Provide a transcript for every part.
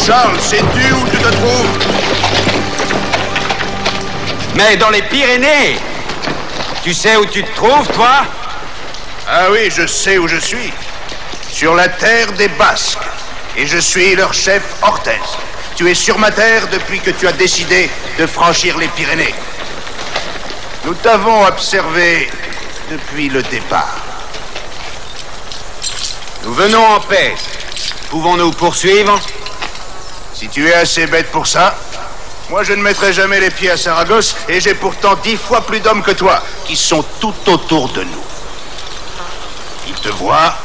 Charles, sais-tu où tu te trouves? Mais dans les Pyrénées! Tu sais où tu te trouves, toi? Ah oui, je sais où je suis. Sur la terre des Basques. Et je suis leur chef Orthez. Tu es sur ma terre depuis que tu as décidé de franchir les Pyrénées. Nous t'avons observé depuis le départ. Nous venons en paix. Pouvons-nous poursuivre? Si tu es assez bête pour ça, moi je ne mettrai jamais les pieds à Saragosse et j'ai pourtant 10 fois plus d'hommes que toi qui sont tout autour de nous. Ils te voient.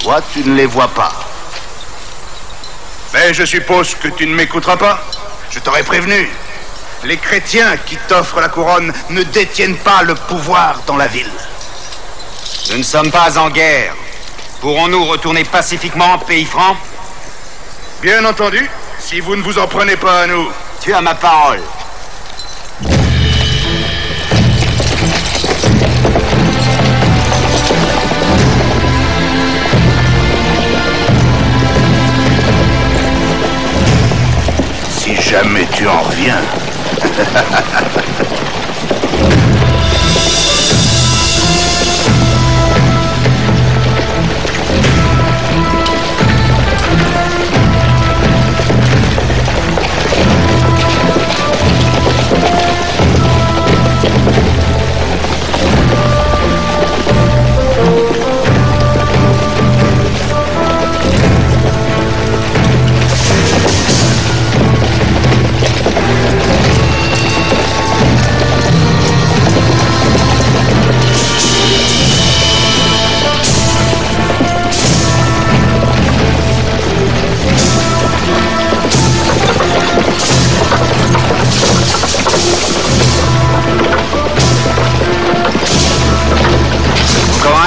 Toi, tu ne les vois pas. Mais je suppose que tu ne m'écouteras pas. Je t'aurais prévenu. Les chrétiens qui t'offrent la couronne ne détiennent pas le pouvoir dans la ville. Nous ne sommes pas en guerre. Pourrons-nous retourner pacifiquement en pays franc? Bien entendu, si vous ne vous en prenez pas à nous. Tu as ma parole. Si jamais tu en reviens.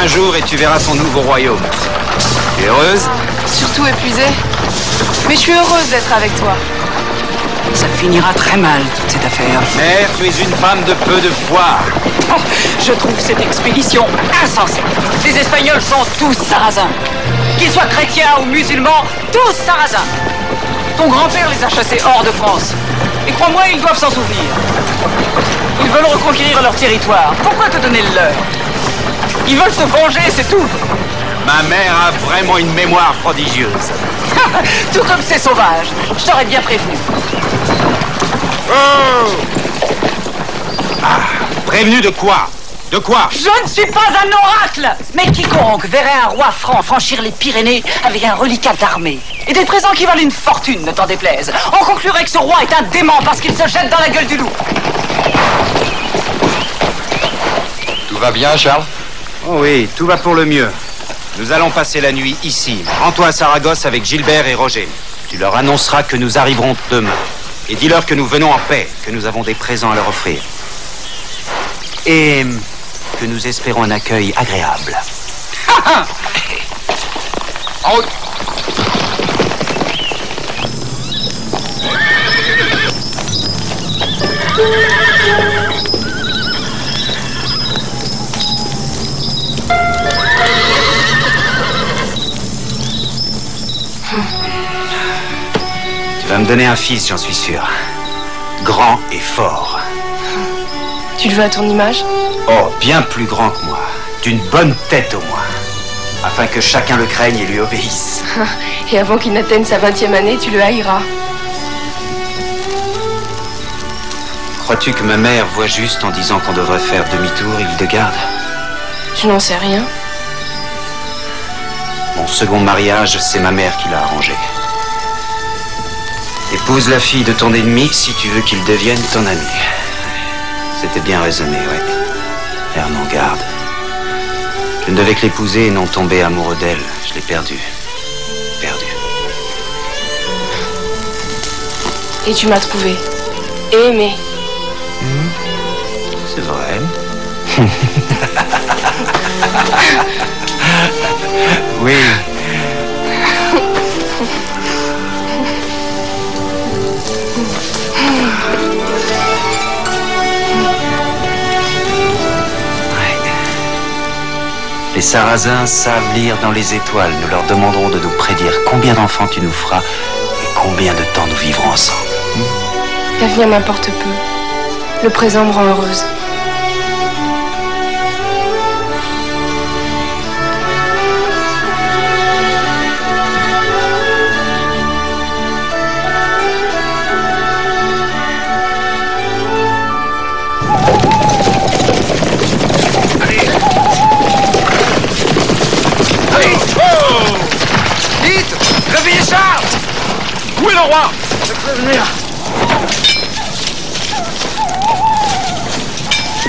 Un jour et tu verras ton nouveau royaume. Tu es heureuse? Surtout épuisée. Mais je suis heureuse d'être avec toi. Ça finira très mal, toute cette affaire. Mère, tu es une femme de peu de foi. Oh, je trouve cette expédition insensée. Les Espagnols sont tous sarrasins. Qu'ils soient chrétiens ou musulmans, tous sarrasins. Ton grand-père les a chassés hors de France. Et crois-moi, ils doivent s'en souvenir. Ils veulent reconquérir leur territoire. Pourquoi te donner le leur? Ils veulent se venger, c'est tout. Ma mère a vraiment une mémoire prodigieuse. Tout comme c'est sauvage. Je t'aurais bien prévenu. Oh! Ah, prévenu de quoi? De quoi? Je ne suis pas un oracle. Mais quiconque verrait un roi franc franchir les Pyrénées avec un reliquat d'armée et des présents qui valent une fortune, ne t'en déplaise, on conclurait que ce roi est un dément parce qu'il se jette dans la gueule du loup. Tout va bien, Charles? Oh oui, tout va pour le mieux. Nous allons passer la nuit ici. Rends-toi à Saragosse avec Gilbert et Roger. Tu leur annonceras que nous arriverons demain. Et dis-leur que nous venons en paix, que nous avons des présents à leur offrir. Et que nous espérons un accueil agréable. Oh. Tu vas me donner un fils, j'en suis sûr. Grand et fort. Tu le veux à ton image? Oh, bien plus grand que moi. D'une bonne tête au moins. Afin que chacun le craigne et lui obéisse. Et avant qu'il n'atteigne sa 20e année, tu le haïras. Crois-tu que ma mère voit juste en disant qu'on devrait faire demi-tour, Hildegarde? Je n'en sais rien. Mon second mariage, c'est ma mère qui l'a arrangé. Épouse la fille de ton ennemi si tu veux qu'il devienne ton ami. C'était bien raisonné, ouais. Herman garde. Je ne devais que l'épouser et non tomber amoureux d'elle. Je l'ai perdue. Perdue. Et tu m'as trouvé. Et aimé. C'est vrai. Oui. Les Sarrasins savent lire dans les étoiles. Nous leur demanderons de nous prédire combien d'enfants tu nous feras et combien de temps nous vivrons ensemble. L'avenir m'importe peu. Le présent me rend heureuse. Réveillez Charles! Où est le roi? Je peux venir.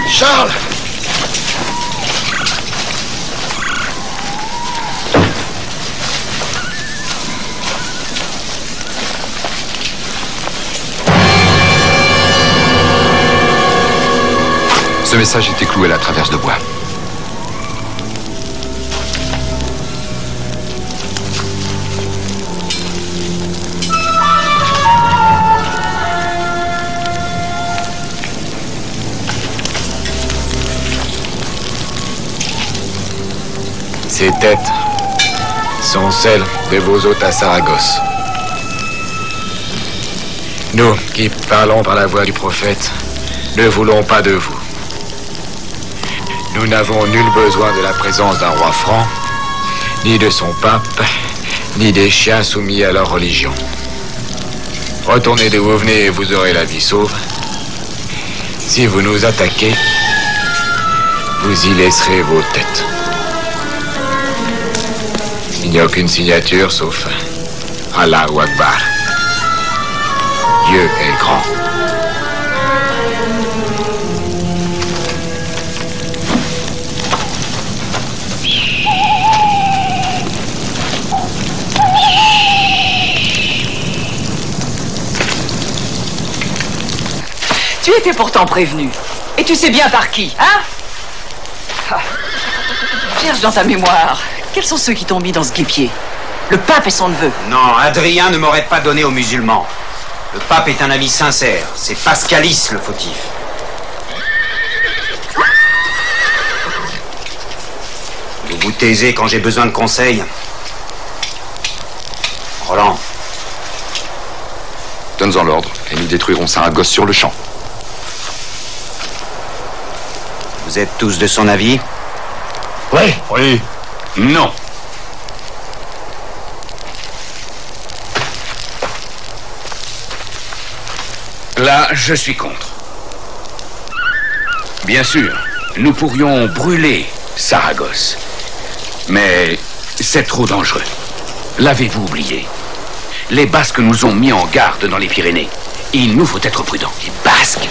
Charles! Ce message était cloué à la traverse de bois. Ces têtes sont celles de vos hôtes à Saragosse. Nous, qui parlons par la voix du prophète, ne voulons pas de vous. Nous n'avons nul besoin de la présence d'un roi franc, ni de son pape, ni des chiens soumis à leur religion. Retournez d'où vous venez et vous aurez la vie sauve. Si vous nous attaquez, vous y laisserez vos têtes. Il n'y a aucune signature sauf Allahu Akbar. Dieu est grand. Tu étais pourtant prévenu. Et tu sais bien par qui, hein? Cherche dans ta mémoire. Quels sont ceux qui t'ont mis dans ce guépier? Le pape et son neveu. Non, Adrien ne m'aurait pas donné aux musulmans. Le pape est un ami sincère. C'est Pascalis le fautif. Vous vous taisez quand j'ai besoin de conseils. Roland. Donne-en l'ordre et nous détruirons Saragosse sur le champ. Vous êtes tous de son avis? Oui. Oui. Non. Là, je suis contre. Bien sûr, nous pourrions brûler Saragosse. Mais c'est trop dangereux. L'avez-vous oublié? Les Basques nous ont mis en garde dans les Pyrénées. Il nous faut être prudents. Les Basques?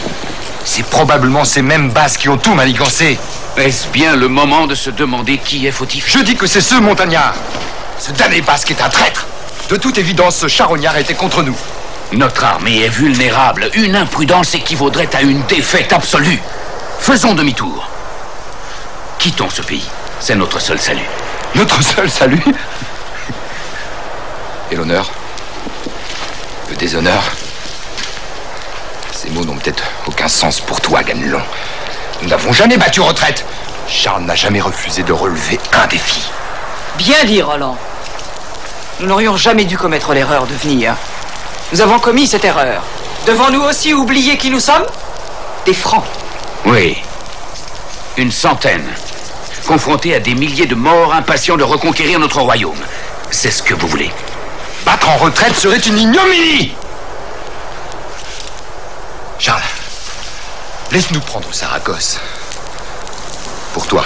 C'est probablement ces mêmes Basques qui ont tout manigancé. Est-ce bien le moment de se demander qui est fautif? Je dis que c'est ce montagnard. Ce damné Basque est un traître. De toute évidence, ce charognard était contre nous. Notre armée est vulnérable. Une imprudence équivaudrait à une défaite absolue. Faisons demi-tour. Quittons ce pays. C'est notre seul salut. Notre seul salut? Et l'honneur? Le déshonneur? Ces mots n'ont peut-être aucun sens pour toi, Ganelon. Nous n'avons jamais battu retraite. Charles n'a jamais refusé de relever un défi. Bien dit, Roland. Nous n'aurions jamais dû commettre l'erreur de venir. Nous avons commis cette erreur. Devons-nous aussi oublier qui nous sommes? Des Francs. Oui. Une centaine. Confrontés à des milliers de morts impatients de reconquérir notre royaume. C'est ce que vous voulez. Battre en retraite serait une ignominie. Charles, laisse-nous prendre Saragosse. Pour toi.